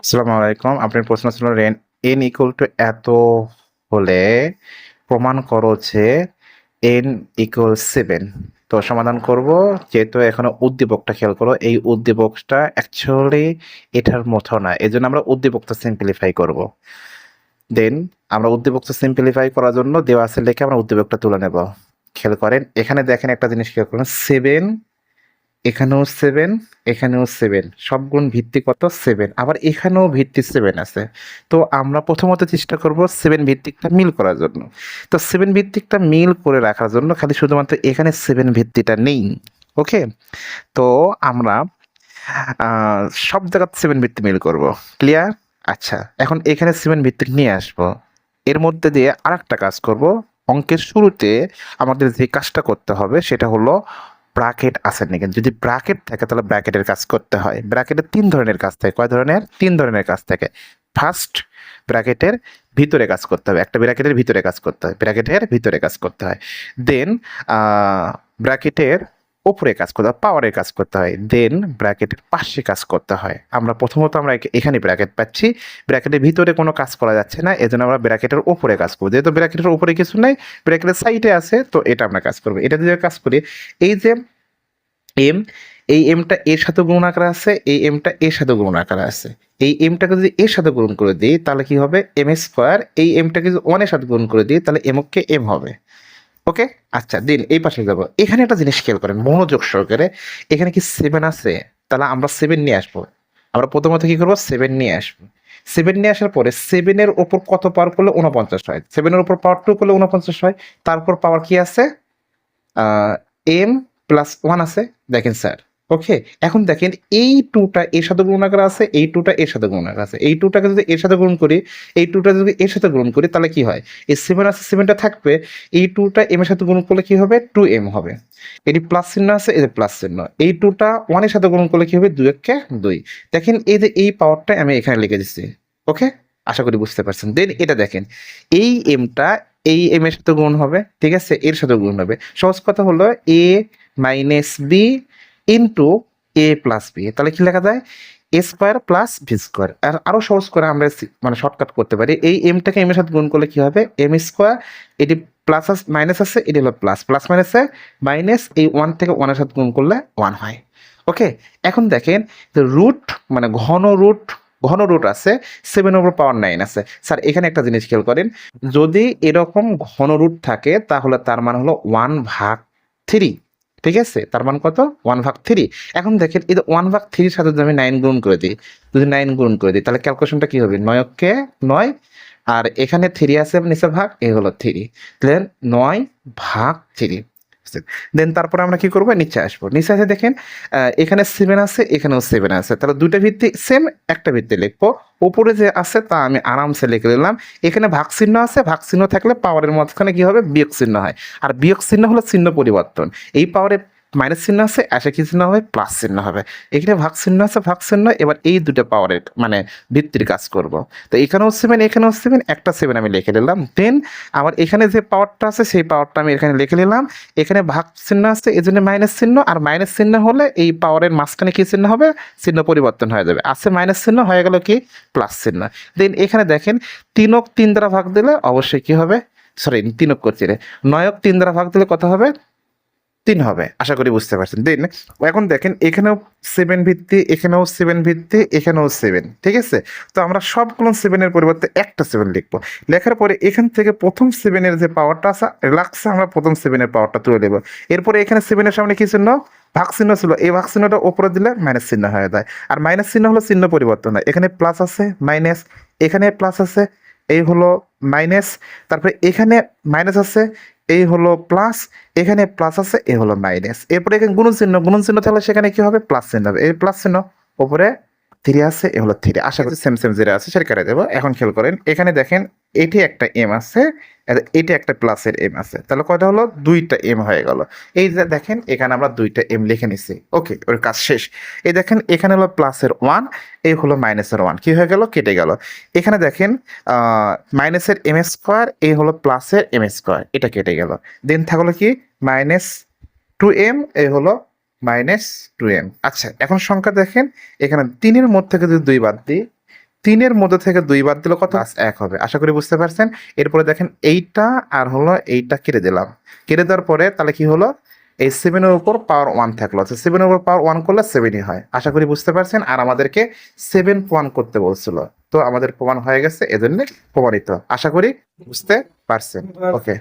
আসসালামু আলাইকুম। আপনার প্রশ্ন ছিল n ইকুয়াল টু এত হলে প্রমাণ করো যে n ইকুয়াল 7। তো সমাধান করব। যেহেতু এখানে উদ্দীপকটা খেয়াল করো, এই উদ্দীপকটা অ্যাকচুয়ালি এটার মতো না। এজন্য আমরা উদ্দীপকটা সিম্পলিফাই করব। দেন আমরা উদ্দীপকটা সিম্পলিফাই করার জন্য দেওয়া আছে লিখে আমরা উদ্দীপকটা তুলে নেব। খেয়াল করেন, এখানে দেখেন একটা জিনিস খেয়াল করুন, 7, এখানেও 7, এখানেও 7, সবগুণ ভিত্তি কত? 7। আবার এখানেও ভিত্তি 7 আছে। তো আমরা প্রথমত চেষ্টা করব 7 ভিত্তিকটা মিল করার জন্য। তো 7 ভিত্তিকটা মিল করে রাখার জন্য খালি শুধুমাত্র এখানে 7 ভিত্তিটা নেই। ওকে? তো আমরা আ সব জায়গাতে 7 ভিত্তি মিল করব। ক্লিয়ার? আচ্ছা, এখন এখানে 7 ভিত্তিক নিয়ে আসবো। এর মধ্যে দিয়ে আরেকটা কাজ করব। অঙ্কের শুরুতে আমাদের যে কাজটা করতে হবে সেটা হলো ব্র্যাকেট আছে নাকি। যদি ব্র্যাকেট থাকে তাহলে ব্র্যাকেটের কাজ করতে হয়। ব্র্যাকেটের ৩ ধরনের কাজ থাকে। কয় ধরনের? ৩ ধরনের কাজ থাকে। ফার্স্ট, ব্র্যাকেটের ভিতরে কাজ করতে হবে। একটা ব্র্যাকেটের ভিতরে কাজ করতে হয়। ব্র্যাকেটের ভিতরে কাজ করতে হয়। দেন আ ব্র্যাকেটের উপরে কাজ করতে হয়, পাওয়ারের কাজ করতে হয়। দেন ব্র্যাকেটের পাশে কাজ করতে হয়। আমরা প্রথমত আমরা এখানে ব্র্যাকেট পাচ্ছি। ব্র্যাকেটের ভিতরে কোনো কাজ করা যাচ্ছে না। এজন্য আমরা ব্র্যাকেটের উপরে কাজ করব। যেহেতু ব্র্যাকেটের উপরে কিছু নাই, ব্র্যাকেটের সাইডে আছে, তো এটা আমরা কাজ করব। এটা দিয়ে কাজ করি, এই যে এম, এই এমটা এর সাথে গুণ আকারে আছে, এই এমটা এর সাথে গুণ আকারে আছে। এই এমটাকে যদি এর সাথে গুণ করে দিই তাহলে কি হবে? M square. এই এমটাকে যদি ওয়ানের সাথে গুণ করে দিই তাহলে এমকে এম হবে। ওকে? আচ্ছা, দিন এই পাশে যাব। এখানে একটা জিনিস খেয়াল করেন মনোযোগ সহকারে। এখানে কি 7 আছে? তাহলে আমরা 7 নিয়ে আসবো। আমরা প্রথমত কি করব? 7 নিয়ে আসবো। 7 নিয়ে আসার পরে 7 এর উপর কত পাওয়ার করলে 49 হয়? 7 এর উপর পাওয়ার 2 করলে 49 হয়। তারপর পাওয়ার কি আছে? আ m প্লাস 1 আছে। দেখেন স্যার, ওকে? এখন দেখেন এই 2 টা এর সাথে গুণাকার আছে, এই 2 টা এর সাথে গুণাকার আছে। এই 2 টাকে যদি এর সাথে গুণ করি, এই 2 টা যদি এর সাথে গুণ করি তাহলে কি হয়? এই 7 আছে, 7 টা থাকবে। এই 2 টা m এর সাথে গুণ করলে কি হবে? 2m হবে। এটি প্লাস চিহ্ন আছে, এই যে প্লাস চিহ্ন। এই 2 টা 1 এর সাথে গুণ করলে কি হবে? 2 একে 2। দেখেন এই যে এই পাওয়ারটা আমি এখানে লিখে দিচ্ছি। ওকে? আশা করি বুঝতে পারছেন। দেন এটা দেখেন। এই m টা এই m এর সাথে গুণ হবে, ঠিক আছে? এর সাথে গুণ হবে। সহজ কথা হলো a minus b into a plus b। তাহলে কি লেখা যায়? a square plus b square. আর আরো সহজ করে আমরা মানে শর্টকাট করতে পারি। এই m টাকে m এর সাথে গুণ করলে কি হবে? m স্কয়ার, এটি প্লাস মাইনাস আছে, এটি হলো প্লাস। প্লাস মাইনাসে মাইনাস, এই 1 থেকে 1 এর সাথে গুণ করলে 1 হয়। ওকে? এখন দেখেন যে রুট মানে ঘন রুট আছে, 7 এর উপর পাওয়ার 9 আছে। স্যার এখানে একটা জিনিস খেয়াল করেন, যদি এরকম ঘন রুট থাকে তাহলে তার মান হলো 1/3। ঠিক আছে? তার মান কত? 1/3। এখন দেখেন এই যে 1/3 এর সাথে যদি আমি 9 গুণ করে দিই, যদি 9 গুণ করে দিই তাহলে ক্যালকুলেশনটা কি হবে? 9 কে 9, আর এখানে 3 আছে নিচে ভাগ, এই হলো 3। দেন 9/3। দেন তারপরে আমরা কি করব? নিচে আসবো। নিচে এসে দেখেন এখানে 7 আছে, এখানেও 7 আছে। তাহলে 2টা ভিত্তি সেম, একটা ভিত্তি লিখবো। উপরে যে আছে তা আমি আরামসে লিখে দিলাম। এখানে ভাগ চিহ্ন আছে, ভাগ চিহ্ন থাকলে পাওয়ারের মাঝখানে কি হবে? বিয়োগ চিহ্ন হয়। আর বিয়োগ চিহ্ন হলো চিহ্ন পরিবর্তন। এই পাওয়ারে মাইনাস চিহ্ন আছে, আসে কি চিহ্ন হবে? প্লাস চিহ্ন হবে। এখানে ভাগ চিহ্ন আছে, ভাগ চিহ্ন। এবার এই দুটো পাওয়ারের মানে ভিত্তির কাজ করব। তো এখানেও 7, এখানেও 7, একটা 7 আমি লিখে দিলাম। দেন আবার এখানে যে পাওয়ারটা আছে সেই পাওয়ারটা আমি এখানে লিখে নিলাম। এখানে ভাগ চিহ্ন আছে, এজন্য মাইনাস চিহ্ন। আর মাইনাস চিহ্ন হলে এই পাওয়ারের মাঝখানে কি চিহ্ন হবে? চিহ্ন পরিবর্তন হয়ে যাবে। আছে মাইনাস চিহ্ন, হয়ে গেল কি? প্লাস চিহ্ন। দেন এখানে দেখেন 3ক 3 দ্বারা ভাগ দিলে অবশ্যই কি হবে? সরি, 3ক করছি রে। 9ক 3 দ্বারা ভাগ দিলে কত হবে? 3 হবে। আশা করি বুঝতে পারছেন। দেন এখন দেখেন এখানেও 7 ভিত্তি, এখানেও 7 ভিত্তি, এখানেও 7। ঠিক আছে? তো আমরা সবগুলো 7 এর পরিবর্তে একটা 7 লিখবো। লেখার পরে এখান থেকে প্রথম 7 এর যে পাওয়ারটা লাগছে, আমরা প্রথম 7 এর পাওয়ারটা তুলে দেব। এরপরে এখানে 7 এর সামনে কি চিহ্ন? ভাগ চিহ্ন ছিল। এই ভাগ চিহ্নটা উপরে দিলে মাইনাস চিহ্ন হয়ে যায়। আর মাইনাস চিহ্ন হলো চিহ্ন পরিবর্তন হয়। এখানে প্লাস আছে, মাইনাস, এখানে প্লাস আছে, এই হলো মাইনাস, তারপরে এখানে মাইনাস আছে, এই হলো প্লাস, এখানে প্লাস আছে, এ হলো মাইনাস। এরপরে এখানে গুণন চিহ্ন, গুণন চিহ্ন থাকলে সেখানে কি হবে? প্লাস চিহ্ন হবে। এই প্লাস চিহ্ন, উপরে 3 আছে, এ হলো 3। আশা করি সেম সেম যেটা আছে সেটা কেটে দেবো। এখন খেয়াল করেন এখানে দেখেন এটি একটা এম আছে, আর এটি একটা প্লাসের এম আছে। তাহলে কয়টা হলো? 2টা এম হয়ে গেল। এই যে দেখেন এখানে আমরা 2টা এম লিখে নিছি। ওকে, ওর কাজ শেষ। এই দেখেন এখানে হলো প্লাসের 1, এই হলো মাইনাসের 1। কি হয়ে গেল? কেটে গেল। এখানে দেখেন মাইনাসের এম স্কোয়ার, এই হলো প্লাসের এম স্কোয়ার, এটা কেটে গেল। দেন থাকলো কি? মাইনাস 2m, এই হলো মাইনাস 2m। আচ্ছা, এখন সংখ্যা দেখেন এখানে 3 এর মধ্যে থেকে যদি 2 বাদ দিই 3 এর মধ্যে থেকে 2 বাদ দিলে কত? প্লাস 1 হবে। আশা করি বুঝতে পারছেন। এরপরে দেখেন এইটা আর হলো এইটা কেটে দিলাম। কেটে দেওয়ার পরে তাহলে কি হলো? এই 7 এর উপর পাওয়ার 1 থাকলো। আচ্ছা 7 এর উপর পাওয়ার 1 করলে 7 ই হয়। আশা করি বুঝতে পারছেন। আর আমাদেরকে 7 প্রমাণ করতে বলছিল। তো আমাদের প্রমাণ হয়ে গেছে, এজন্য প্রমাণিত। আশা করি বুঝতে পারছেন। ওকে।